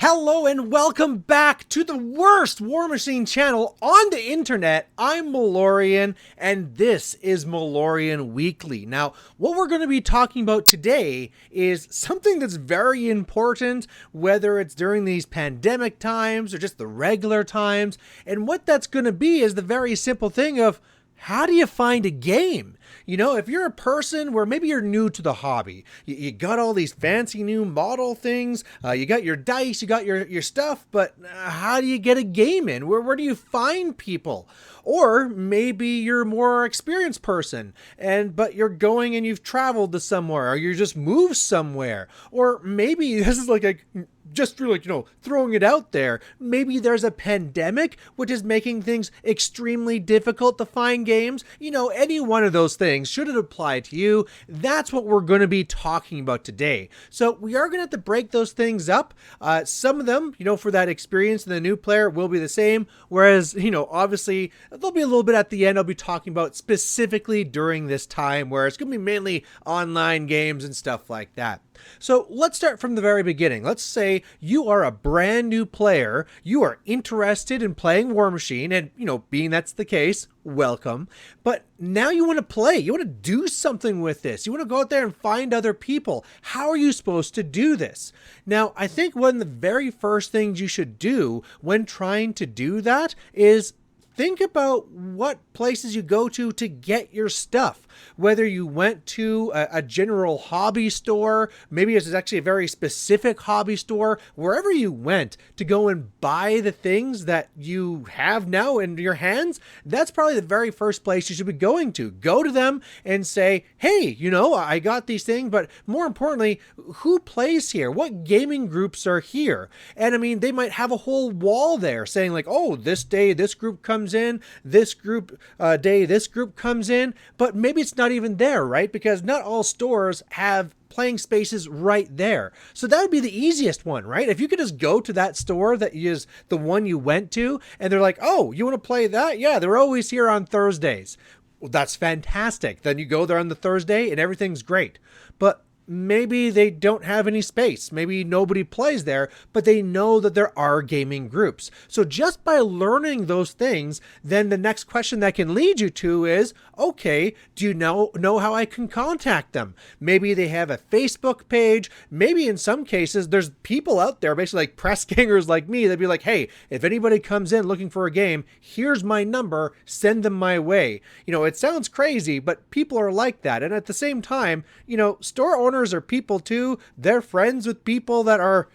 Hello and welcome back to the worst War Machine channel on the internet. I'm Malorian and this is Malorian Weekly. Now, what we're going to be talking about today is something that's very important, whether it's during these pandemic times or just the regular times. And what that's going to be is the very simple thing of, how do you find a game? You know, if you're a person where maybe you're new to the hobby, you got all these fancy new model things, you got your dice, you got your stuff, but how do you get a game in? Where do you find people? Or maybe you're a more experienced person, but you're going and you've traveled to somewhere, or you just moved somewhere. Or maybe this is just for throwing it out there. Maybe there's a pandemic, which is making things extremely difficult to find games. You know, any one of those things, should it apply to you? That's what we're going to be talking about today. So we are going to have to break those things up. Some of them, for that experience and the new player will be the same. Whereas, obviously there'll be a little bit at the end I'll be talking about specifically during this time where it's going to be mainly online games and stuff like that. So let's start from the very beginning. Let's say you are a brand new player, you are interested in playing War Machine, and being that's the case, welcome. But now you want to play, you want to do something with this, you want to go out there and find other people. How are you supposed to do this? Now, I think one of the very first things you should do when trying to do that is think about what places you go to get your stuff. Whether you went to a general hobby store, maybe it's actually a very specific hobby store, wherever you went to go and buy the things that you have now in your hands, that's probably the very first place you should be going to. Go to them and say, hey, I got these things, but more importantly, who plays here? What gaming groups are here? And I mean, they might have a whole wall there saying like, oh, this day this group comes in, this group day this group comes in, but maybe it's not even there, right? Because not all stores have playing spaces right there. So that would be the easiest one, right? If you could just go to that store that is the one you went to and they're like, oh, you want to play that? Yeah, they're always here on Thursdays. Well, that's fantastic. Then you go there on the Thursday and everything's great. But maybe they don't have any space. Maybe nobody plays there, but they know that there are gaming groups. So just by learning those things, then the next question that can lead you to is, okay, do you know how I can contact them? Maybe they have a Facebook page. Maybe in some cases, there's people out there, basically like press gangers like me, that'd be like, hey, if anybody comes in looking for a game, here's my number, send them my way. It sounds crazy, but people are like that. And at the same time, store owners are people too. They're friends with people that are,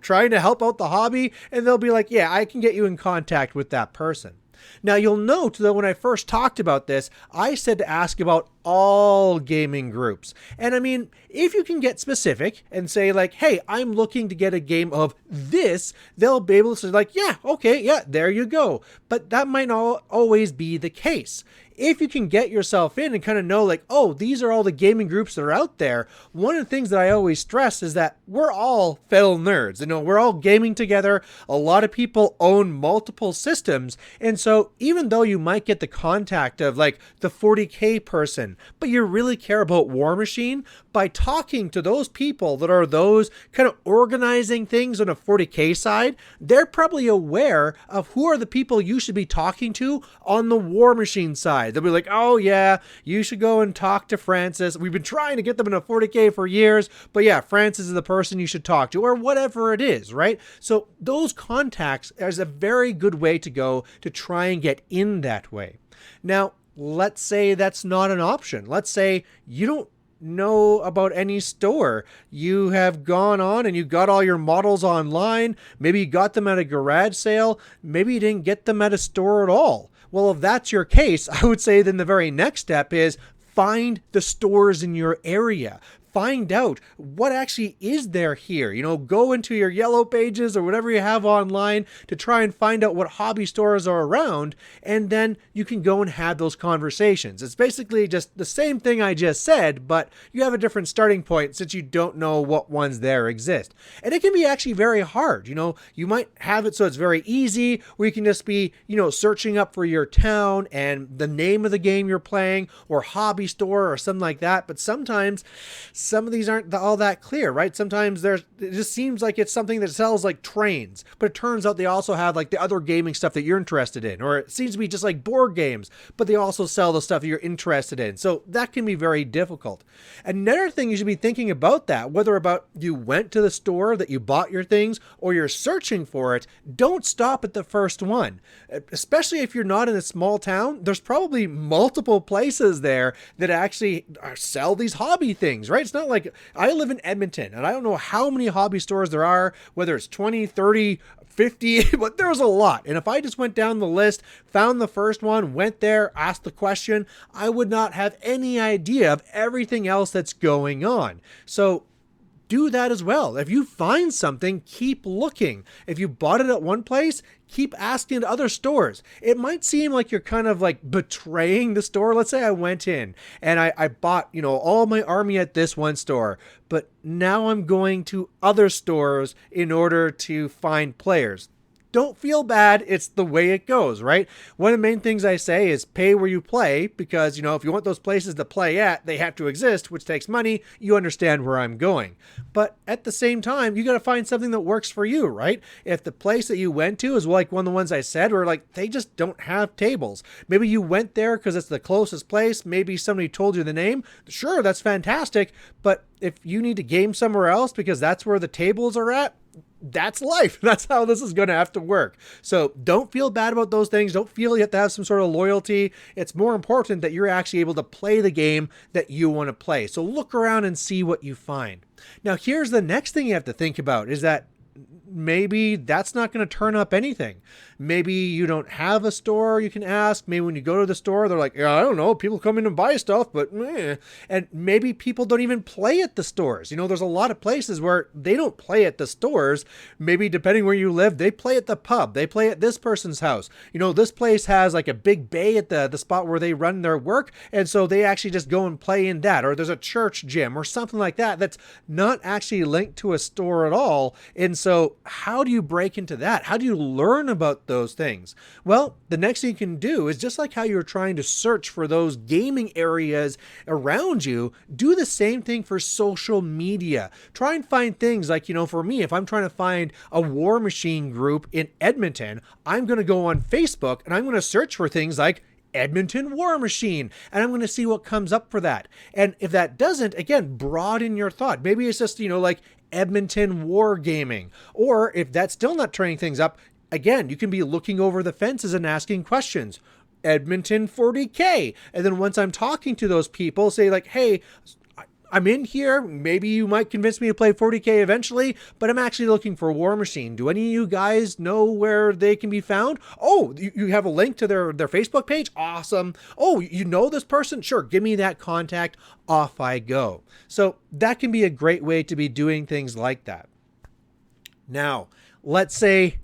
trying to help out the hobby, and they'll be like, yeah, I can get you in contact with that person. Now, you'll note that when I first talked about this, I said to ask about all gaming groups. And I mean, if you can get specific and say like, hey, I'm looking to get a game of this, they'll be able to say like, yeah, okay, yeah, there you go. But that might not always be the case. If you can get yourself in and kind of know like, oh, these are all the gaming groups that are out there, one of the things that I always stress is that we're all fellow nerds. We're all gaming together. A lot of people own multiple systems. And so even though you might get the contact of like the 40K person, but you really care about War Machine, by talking to those people that are those kind of organizing things on a 40K side, they're probably aware of who are the people you should be talking to on the War Machine side. They'll be like, oh yeah, you should go and talk to Francis. We've been trying to get them in a 40K for years, but yeah, Francis is the person you should talk to, or whatever it is, right? So those contacts is a very good way to go to try and get in that way. Now, let's say that's not an option. Let's say you don't know about any store. You have gone on and you got all your models online. Maybe you got them at a garage sale. Maybe you didn't get them at a store at all. Well, if that's your case, I would say then the very next step is find the stores in your area. Find out what actually is there here. Go into your yellow pages or whatever you have online to try and find out what hobby stores are around, and then you can go and have those conversations. It's basically just the same thing I just said, but you have a different starting point since you don't know what ones there exist. And it can be actually very hard. You might have it so it's very easy, where you can just be, searching up for your town and the name of the game you're playing or hobby store or something like that. But sometimes some of these aren't all that clear, right? Sometimes it just seems like it's something that sells like trains, but it turns out they also have like the other gaming stuff that you're interested in, or it seems to be just like board games, but they also sell the stuff you're interested in. So that can be very difficult. Another thing you should be thinking about that, whether about you went to the store that you bought your things or you're searching for it, don't stop at the first one. Especially if you're not in a small town, there's probably multiple places there that actually sell these hobby things, right? It's not like I live in Edmonton and I don't know how many hobby stores there are, whether it's 20, 30, 50, but there's a lot. And if I just went down the list, found the first one, went there, asked the question, I would not have any idea of everything else that's going on. So do that as well. If you find something, keep looking. If you bought it at one place, keep asking at other stores. It might seem like you're kind of like betraying the store. Let's say I went in and I bought, all my army at this one store, but now I'm going to other stores in order to find players. Don't feel bad. It's the way it goes, right? One of the main things I say is pay where you play because, if you want those places to play at, they have to exist, which takes money. You understand where I'm going. But at the same time, you got to find something that works for you, right? If the place that you went to is like one of the ones I said, where like they just don't have tables. Maybe you went there because it's the closest place. Maybe somebody told you the name. Sure, that's fantastic. But if you need to game somewhere else because that's where the tables are at, that's life. That's how this is going to have to work. So don't feel bad about those things. Don't feel you have to have some sort of loyalty. It's more important that you're actually able to play the game that you want to play. So look around and see what you find. Now, here's the next thing you have to think about is that maybe that's not going to turn up anything. Maybe you don't have a store you can ask. Maybe when you go to the store, they're like, I don't know, people come in and buy stuff, but meh. And maybe people don't even play at the stores. There's a lot of places where they don't play at the stores. Maybe depending where you live, they play at the pub. They play at this person's house. This place has like a big bay at the spot where they run their work. And so they actually just go and play in that. Or there's a church gym or something like that that's not actually linked to a store at all. And so how do you break into that? How do you learn about those things? Well, the next thing you can do is just like how you're trying to search for those gaming areas around you, do the same thing for social media. Try and find things like, for me, if I'm trying to find a War Machine group in Edmonton, I'm going to go on Facebook and I'm going to search for things like Edmonton War Machine, and I'm going to see what comes up for that. And if that doesn't, again, broaden your thought. Maybe it's just, like Edmonton War Gaming. Or if that's still not turning things up, again, you can be looking over the fences and asking questions. Edmonton 40K. And then once I'm talking to those people, say like, hey, I'm in here. Maybe you might convince me to play 40K eventually, but I'm actually looking for War Machine. Do any of you guys know where they can be found? Oh, you have a link to their Facebook page? Awesome. Oh, you know this person? Sure. Give me that contact. Off I go. So that can be a great way to be doing things like that. Now, let's say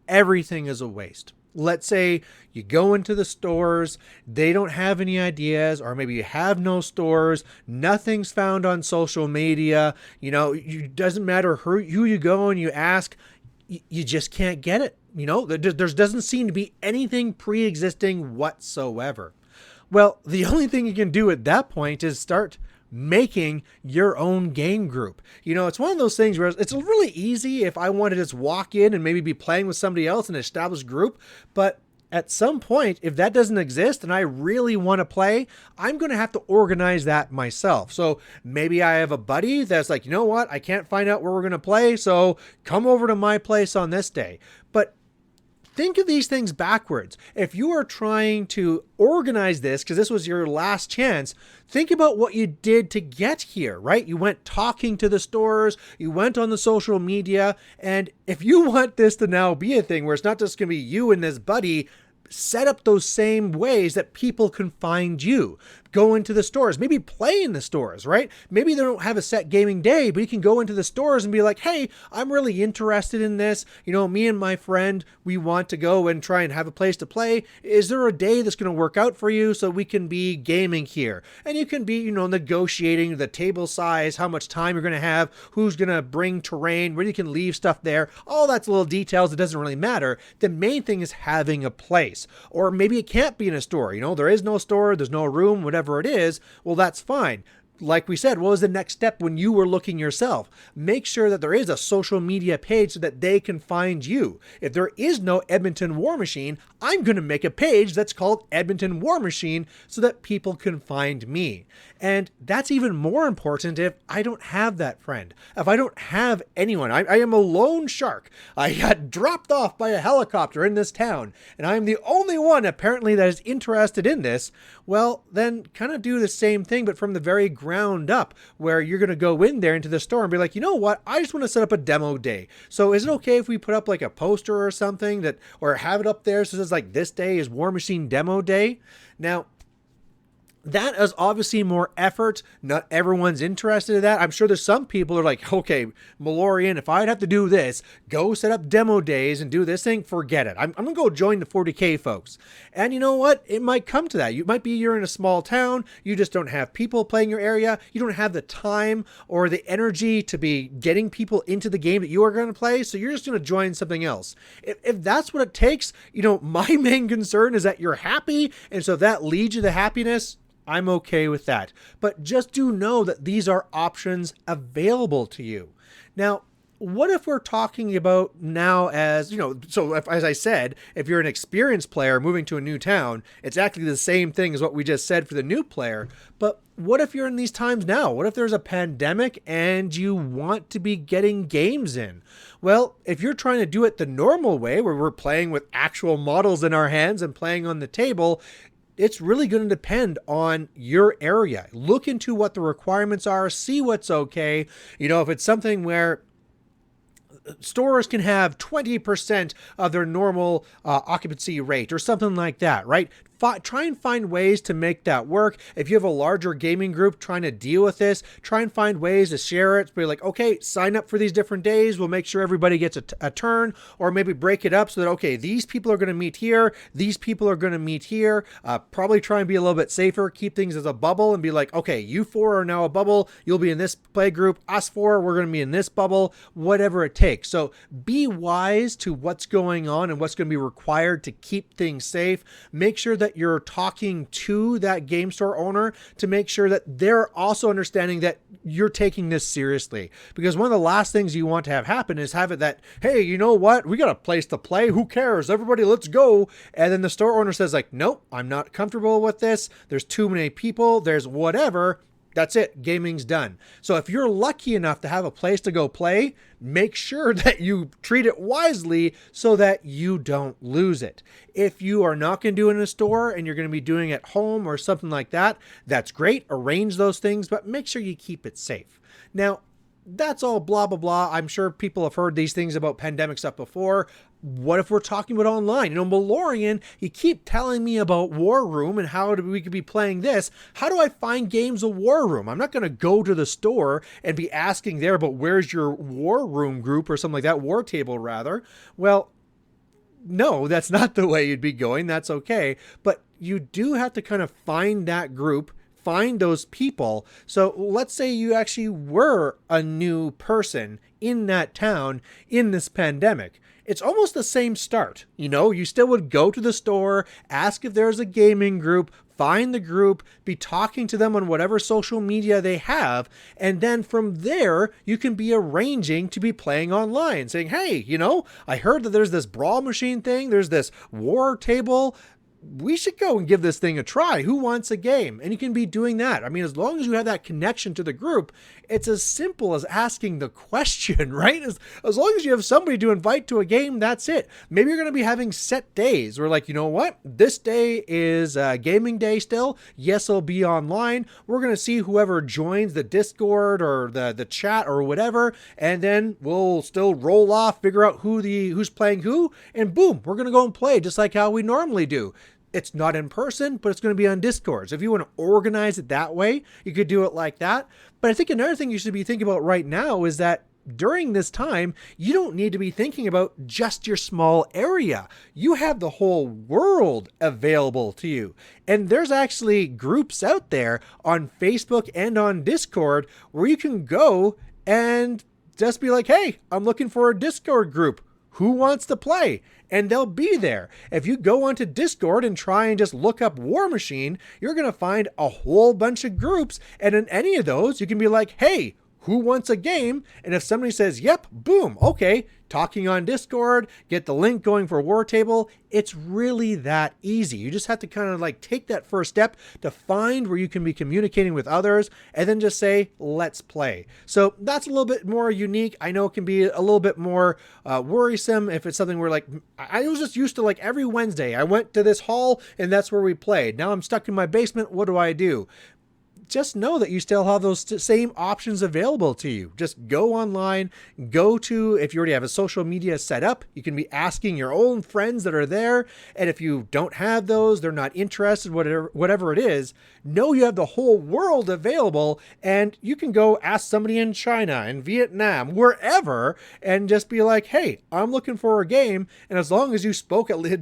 everything is a waste. Let's say you go into the stores, they don't have any ideas, or maybe you have no stores, nothing's found on social media, it doesn't matter who you go and you ask, you just can't get it. There doesn't seem to be anything pre-existing whatsoever. Well, the only thing you can do at that point is start making your own game group. It's one of those things where it's really easy if I want to just walk in and maybe be playing with somebody else in an established group. But at some point, if that doesn't exist and I really want to play, I'm going to have to organize that myself. So maybe I have a buddy that's like, what? I can't find out where we're going to play. So come over to my place on this day. But think of these things backwards. If you are trying to organize this, because this was your last chance, think about what you did to get here, right? You went talking to the stores, you went on the social media, and if you want this to now be a thing where it's not just going to be you and this buddy, set up those same ways that people can find you. Go into the stores, maybe play in the stores, right? Maybe they don't have a set gaming day, but you can go into the stores and be like, hey, I'm really interested in this. Me and my friend, we want to go and try and have a place to play. Is there a day that's going to work out for you so we can be gaming here? And you can be, negotiating the table size, how much time you're going to have, who's going to bring terrain, where you can leave stuff there. All that's little details. It doesn't really matter. The main thing is having a place. Or maybe it can't be in a store. There is no store, there's no room, whatever it is. Well, that's fine. like we said, what was the next step when you were looking yourself? Make sure that there is a social media page so that they can find you. If there is no Edmonton War Machine, I'm going to make a page that's called Edmonton War Machine so that people can find me. And that's even more important if I don't have that friend. If I don't have anyone, I am a lone shark. I got dropped off by a helicopter in this town, and I'm the only one apparently that is interested in this. Well, then kind of do the same thing, but from the very ground up, where you're going to go in there into the store and be like, you know what? I just want to set up a demo day. So is it okay if we put up like a poster or something that, or have it up there so it's like this day is War Machine Demo Day? Now, that is obviously more effort. Not everyone's interested in that. I'm sure there's some people who are like, okay, Malorian, if I'd have to do this, go set up demo days and do this thing, forget it. I'm going to go join the 40K folks. And you know what? It might come to that. You're in a small town. You just don't have people playing your area. You don't have the time or the energy to be getting people into the game that you are going to play. So you're just going to join something else. If that's what it takes, my main concern is that you're happy. And so if that leads you to happiness, I'm okay with that. But just do know that these are options available to you. Now, what if we're talking about now as I said, if you're an experienced player moving to a new town, it's actually the same thing as what we just said for the new player. But what if you're in these times now? What if there's a pandemic and you want to be getting games in? Well, if you're trying to do it the normal way, where we're playing with actual models in our hands and playing on the table, it's really going to depend on your area. Look into what the requirements are, see what's okay. If it's something where stores can have 20% of their normal occupancy rate or something like that, right? Try and find ways to make that work. If you have a larger gaming group trying to deal with this, try and find ways to share it. Be like, okay, sign up for these different days. We'll make sure everybody gets a turn, or maybe break it up so that, okay, these people are going to meet here. These people are going to meet here. Probably try and be a little bit safer. Keep things as a bubble and be like, okay, you four are now a bubble. You'll be in this play group. Us four, we're going to be in this bubble, whatever it takes. So be wise to what's going on and what's going to be required to keep things safe. Make sure that you're talking to that game store owner to make sure that they're also understanding that you're taking this seriously. Because one of the last things you want to have happen is have it that, hey, you know what? We got a place to play. Who cares? Everybody, let's go. And then the store owner says like, nope, I'm not comfortable with this. There's too many people. There's whatever. That's it. Gaming's done. So if you're lucky enough to have a place to go play, make sure that you treat it wisely so that you don't lose it. If you are not going to do it in a store and you're going to be doing it at home or something like that, that's great. Arrange those things, but make sure you keep it safe. Now, that's all blah, blah, blah. I'm sure people have heard these things about pandemic stuff before. What if we're talking about online? Malorian, you keep telling me about War Room and how we could be playing this. How do I find games of War Room? I'm not going to go to the store and be asking there about where's your War Room group or something like that, War Table rather. Well, no, that's not the way you'd be going. That's okay. But you do have to kind of find that group, find those people. So let's say you actually were a new person in that town in this pandemic. It's almost the same start. You still would go to the store, ask if there's a gaming group, find the group, be talking to them on whatever social media they have. And then from there, you can be arranging to be playing online, saying, hey, I heard that there's this Brawl Machine thing. There's this War Table. We should go and give this thing a try. Who wants a game? And you can be doing that. I mean, as long as you have that connection to the group, it's as simple as asking the question, right? As long as you have somebody to invite to a game, that's it. Maybe you're going to be having set days where like, you know what? This day is gaming day still. Yes, it'll be online. We're going to see whoever joins the Discord or the chat or whatever. And then we'll still roll off, figure out who's playing who. And boom, we're going to go and play just like how we normally do. It's not in person, but it's going to be on Discord. So if you want to organize it that way, you could do it like that. But I think another thing you should be thinking about right now is that during this time, you don't need to be thinking about just your small area. You have the whole world available to you. And there's actually groups out there on Facebook and on Discord where you can go and just be like, hey, I'm looking for a Discord group. who wants to play? And they'll be there. If you go onto Discord and try and just look up War Machine, you're going to find a whole bunch of groups. And in any of those, you can be like, hey, who wants a game? And if somebody says, yep, boom, okay, talking on Discord, get the link going for War Table. It's really that easy. You just have to kind of like take that first step to find where you can be communicating with others and then just say, let's play. So that's a little bit more unique. I know it can be a little bit more worrisome if it's something where like, I was just used to like every Wednesday, I went to this hall and that's where we played. Now I'm stuck in my basement. What do? Just know that you still have those same options available to you. Just go online, go to, if you already have a social media set up, you can be asking your own friends that are there. And if you don't have those, they're not interested, whatever it is, know you have the whole world available and you can go ask somebody in China, in Vietnam, wherever, and just be like, hey, I'm looking for a game. And as long as you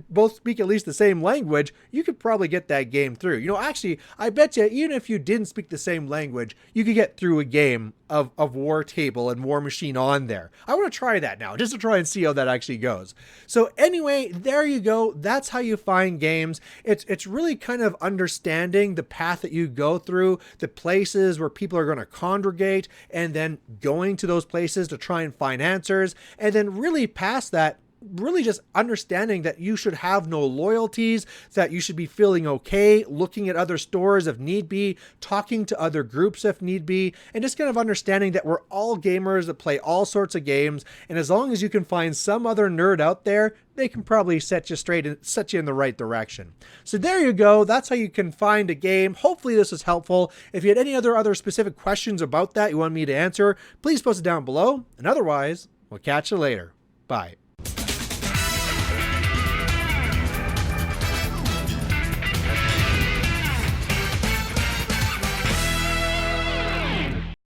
both speak at least the same language, you could probably get that game through. You know, actually, I bet you, even if you didn't speak the same language, you could get through a game of War Table and War Machine on there. I want to try that now, just to try and see how that actually goes. So anyway, there you go. That's how you find games. It's really kind of understanding the path that you go through, the places where people are going to congregate, and then going to those places to try and find answers. And then really past that, really just understanding that you should have no loyalties, that you should be feeling okay, looking at other stores if need be, talking to other groups if need be, and just kind of understanding that we're all gamers that play all sorts of games. And as long as you can find some other nerd out there, they can probably set you straight and set you in the right direction. So there you go. That's how you can find a game. Hopefully this is helpful. If you had any other specific questions about that you want me to answer, please post it down below. And otherwise, we'll catch you later. Bye.